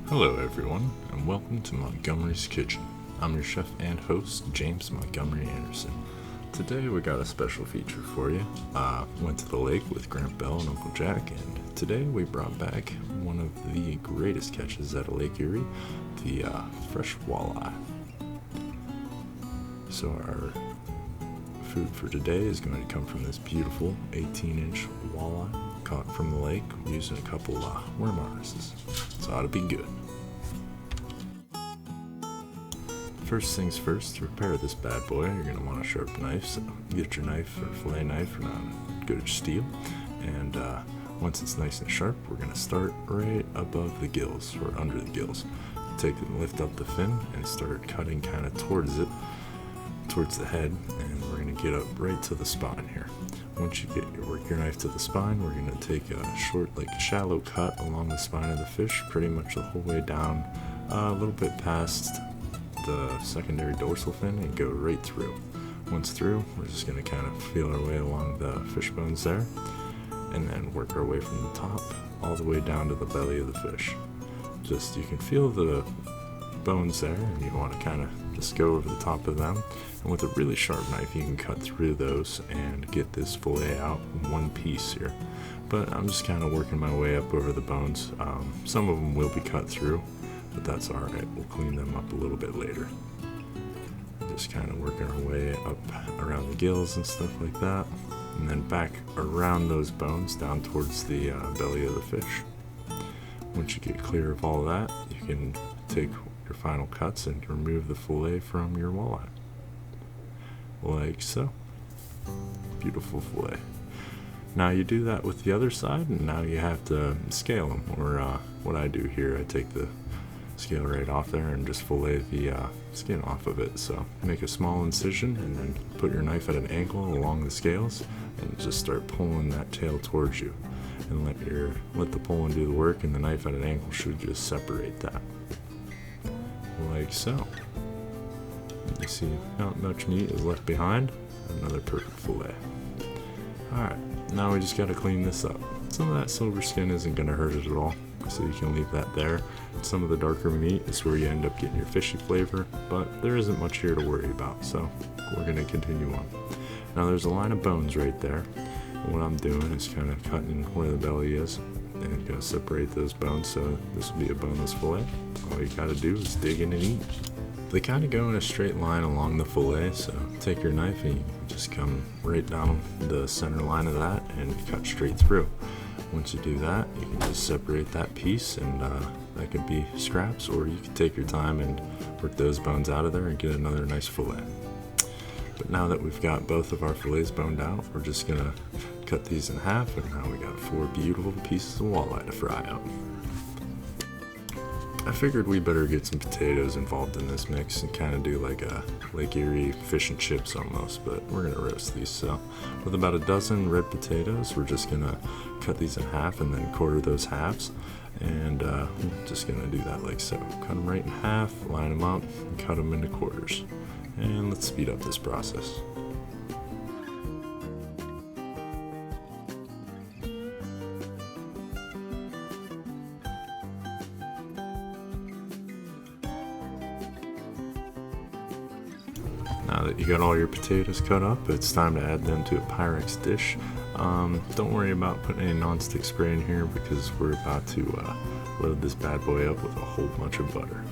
Hello everyone, and welcome to Montgomery's Kitchen. I'm your chef and host, James Montgomery Anderson. Today we got a special feature for you. Went to the lake with Grant Bell and Uncle Jack, and today we brought back one of the greatest catches out of Lake Erie, the fresh walleye. So our food for today is going to come from this beautiful 18-inch walleye caught from the lake using a couple worm harnesses. So it ought to be good. First things first, to prepare this bad boy, you're going to want a sharp knife. So get your knife or fillet knife or not good steel. And once it's nice and sharp, we're going to start right above the gills or under the gills. Take and lift up the fin and start cutting kind of towards it, towards the head, and we're going to get up right to the spine here. Once you work your knife to the spine, we're going to take a short, shallow cut along the spine of the fish, pretty much the whole way down, a little bit past the secondary dorsal fin, and go right through. Once through, we're just going to kind of feel our way along the fish bones there, and then work our way from the top all the way down to the belly of the fish. You can feel the bones there, and you want to kind of just go over the top of them, and with a really sharp knife you can cut through those and get this fillet out in one piece here. But I'm just kind of working my way up over the bones. Some of them will be cut through, but that's alright, we'll clean them up a little bit later. Just kind of working our way up around the gills and stuff like that, and then back around those bones down towards the belly of the fish. Once you get clear of all that, you can take your final cuts and remove the fillet from your walleye. Like so. Beautiful fillet. Now you do that with the other side, and now you have to scale them, or what I do here, I take the scale right off there and just fillet the skin off of it. So make a small incision and then put your knife at an angle along the scales and just start pulling that tail towards you, and let the pulling do the work, and the knife at an angle should just separate that. Like so. You see not much meat is left behind. Another perfect fillet. Alright, now we just gotta clean this up. Some of that silver skin isn't gonna hurt it at all, so you can leave that there. Some of the darker meat is where you end up getting your fishy flavor, but there isn't much here to worry about, so we're gonna continue on. Now there's a line of bones right there. What I'm doing is kind of cutting where the belly is and gonna separate those bones, so this will be a boneless fillet. All you gotta do is dig in and eat. They kind of go in a straight line along the fillet, so take your knife and you just come right down the center line of that and cut straight through. Once you do that, you can just separate that piece, and that could be scraps, or you can take your time and work those bones out of there and get another nice fillet. But now that we've got both of our fillets boned out, we're just gonna cut these in half, and now we got 4 beautiful pieces of walleye to fry out. I figured we better get some potatoes involved in this mix and kind of do like a Lake Erie fish and chips almost, but we're gonna roast these. So with about a dozen red potatoes, we're just gonna cut these in half and then quarter those halves, and we're just gonna do that like so. Cut them right in half, line them up, and cut them into quarters. And let's speed up this process. Now that you got all your potatoes cut up, it's time to add them to a Pyrex dish. Don't worry about putting any nonstick spray in here, because we're about to load this bad boy up with a whole bunch of butter.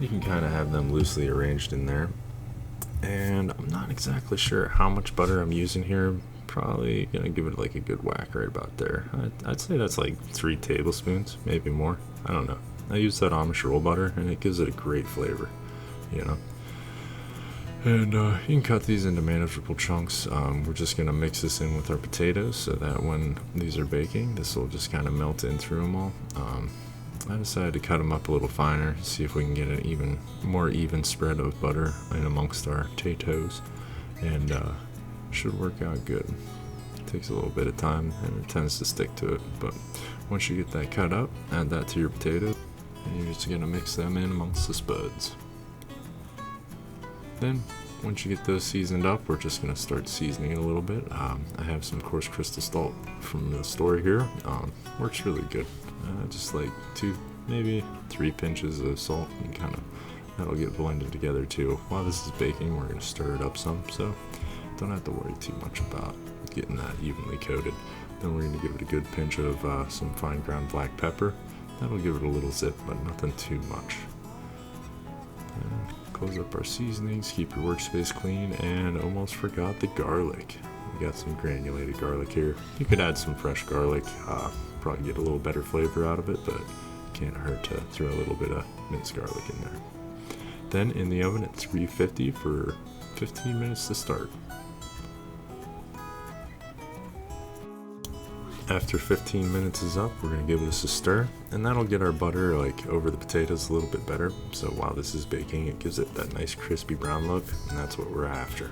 You can kind of have them loosely arranged in there, and I'm not exactly sure how much butter I'm using here. Probably gonna give it like a good whack right about there. I'd say that's like 3 tablespoons, maybe more. I don't know. I use that Amish roll butter, and it gives it a great flavor, you know. And you can cut these into manageable chunks. We're just gonna mix this in with our potatoes so that when these are baking, this will just kind of melt in through them all. I decided to cut them up a little finer, see if we can get an more even spread of butter in amongst our potatoes, and should work out good. It takes a little bit of time, and it tends to stick to it, but once you get that cut up, add that to your potatoes, and you're just gonna mix them in amongst the spuds. Then once you get those seasoned up, we're just gonna start seasoning it a little bit. I have some coarse crystal salt from the store here. Works really good. just like maybe 3 pinches of salt, and kind of that'll get blended together too. While this is baking, we're going to stir it up some, so don't have to worry too much about getting that evenly coated. Then we're going to give it a good pinch of some fine ground black pepper. That'll give it a little zip, but nothing too much. Close up our seasonings, keep your workspace clean, and almost forgot the garlic. We got some granulated garlic here. You could add some fresh garlic, probably get a little better flavor out of it, but can't hurt to throw a little bit of minced garlic in there. Then in the oven at 350 for 15 minutes to start. After 15 minutes is up, we're going to give this a stir, and that'll get our butter like over the potatoes a little bit better. So while this is baking, it gives it that nice crispy brown look, and that's what we're after.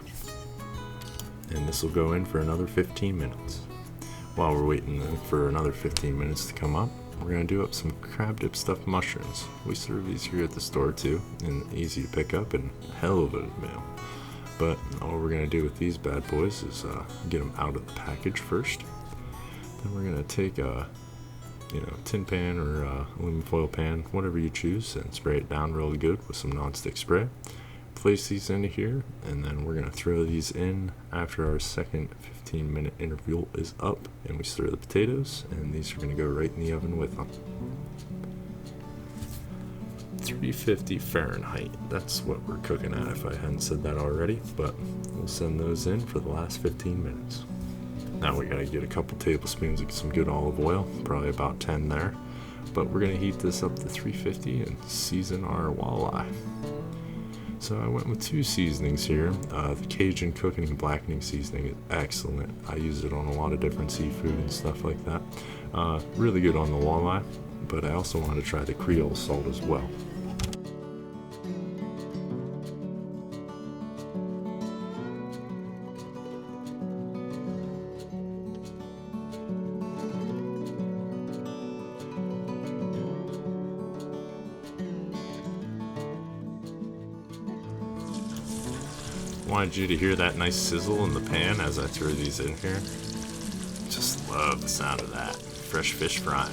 And this will go in for another 15 minutes. While we're waiting for another 15 minutes to come up, we're going to do up some crab dip stuffed mushrooms. We serve these here at the store too, and easy to pick up and a hell of a meal. But all we're going to do with these bad boys is get them out of the package first. Then we're going to take a tin pan or aluminum foil pan, whatever you choose, and spray it down really good with some nonstick spray. Place these into here, and then we're going to throw these in after our second 15-minute interval is up, and we stir the potatoes, and these are going to go right in the oven with them. 350 Fahrenheit, that's what we're cooking at if I hadn't said that already, but we'll send those in for the last 15 minutes. Now we gotta get a couple tablespoons of some good olive oil, probably about 10 there. But we're gonna heat this up to 350 and season our walleye. So I went with 2 seasonings here. The Cajun cooking and blackening seasoning is excellent. I use it on a lot of different seafood and stuff like that. Really good on the walleye, but I also wanted to try the Creole salt as well. Wanted you to hear that nice sizzle in the pan as I throw these in here. Just love the sound of that. Fresh fish frying.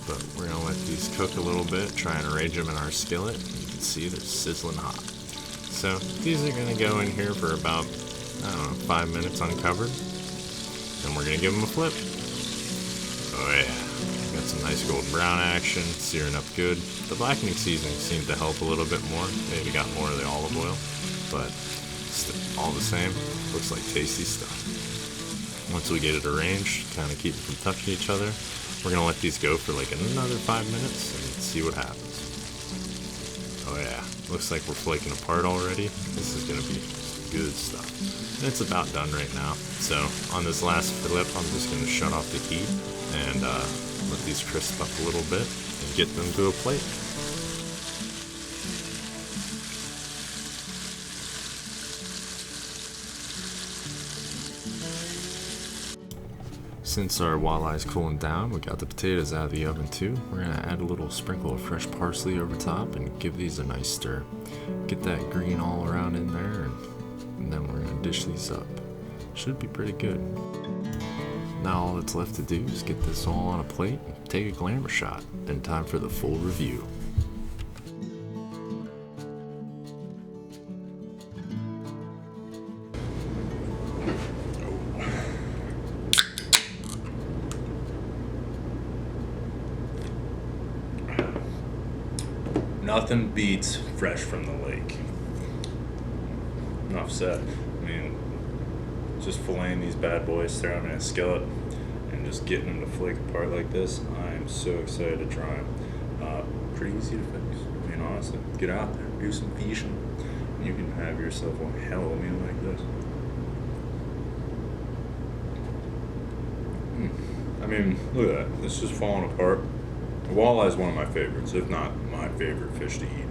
But we're gonna let these cook a little bit, try and arrange them in our skillet. You can see they're sizzling hot. So these are gonna go in here for about, 5 minutes uncovered. Then we're gonna give them a flip. Oh yeah, got some nice golden brown action, searing up good. The blackening seasoning seemed to help a little bit more. Maybe got more of the olive oil, but all the same, looks like tasty stuff. Once we get it arranged, kind of keep them from touching each other, we're going to let these go for like another 5 minutes and see what happens. Oh yeah, looks like we're flaking apart already. This is going to be good stuff. And it's about done right now. So on this last flip, I'm just going to shut off the heat and let these crisp up a little bit and get them to a plate. Since our walleye's cooling down, we got the potatoes out of the oven too. We're gonna add a little sprinkle of fresh parsley over top and give these a nice stir. Get that green all around in there, and then we're gonna dish these up. Should be pretty good. Now all that's left to do is get this all on a plate and take a glamour shot. Then time for the full review. Nothing beats fresh from the lake. Enough said. I mean, just filleting these bad boys, throwing them in a skillet, and just getting them to flake apart like this. I am so excited to try them. Pretty easy to fix. I mean, honestly, get out there, do some fishing, and you can have yourself a hell of a meal like this. I mean, look at that. This is falling apart. Walleye is one of my favorites, if not my favorite fish to eat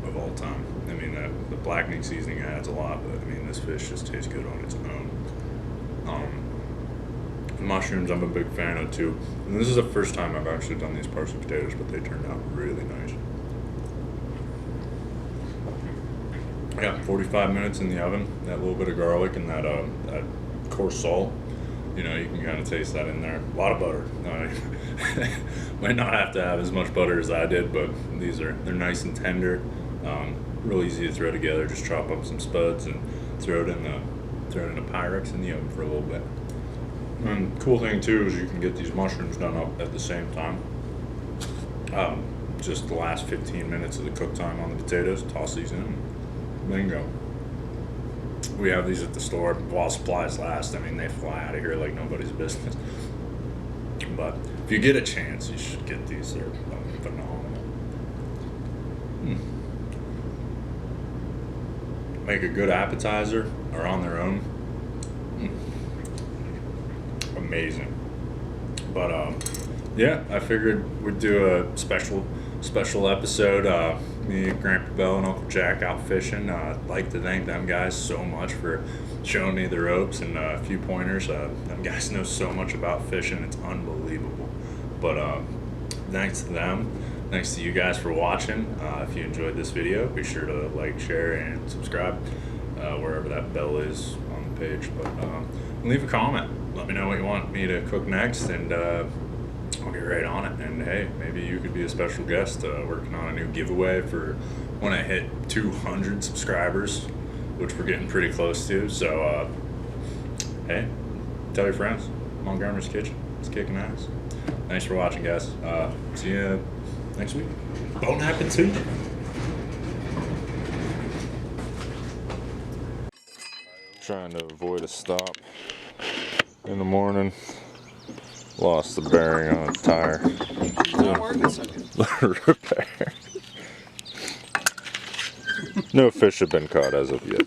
of all time. I mean, the blackening seasoning adds a lot, but I mean, this fish just tastes good on its own. The mushrooms, I'm a big fan of too. And this is the first time I've actually done these parsnip potatoes, but they turned out really nice. Yeah, 45 minutes in the oven. That little bit of garlic and that coarse salt You know, you can kind of taste that in there. A lot of butter. Might not have to have as much butter as I did, but they're nice and tender. Real easy to throw together. Just chop up some spuds and throw it in a Pyrex in the oven for a little bit. And cool thing too is you can get these mushrooms done up at the same time. Just the last 15 minutes of the cook time on the potatoes, toss these in, bingo. We have these at the store while supplies last. I mean, they fly out of here like nobody's business. But if you get a chance, you should get these. They're phenomenal. Make a good appetizer or on their own. Amazing. But yeah, I figured we'd do a special episode. Me, Grandpa Bell, and Uncle Jack out fishing. I'd like to thank them guys so much for showing me the ropes and a few pointers. Them guys know so much about fishing. It's unbelievable. But thanks to them. Thanks to you guys for watching. If you enjoyed this video, be sure to like, share, and subscribe wherever that bell is on the page. But leave a comment. Let me know what you want me to cook next, and I'll get right on it. And hey, maybe you could be a special guest working on a new giveaway for when I hit 200 subscribers, which we're getting pretty close to. So hey, tell your friends. I'm on Grandma's Kitchen. It's kicking ass. Thanks for watching, guys. See you next week. Bon appetit. Trying to avoid a stop in the morning. Lost the bearing on a tire. Repair. No fish have been caught as of yet.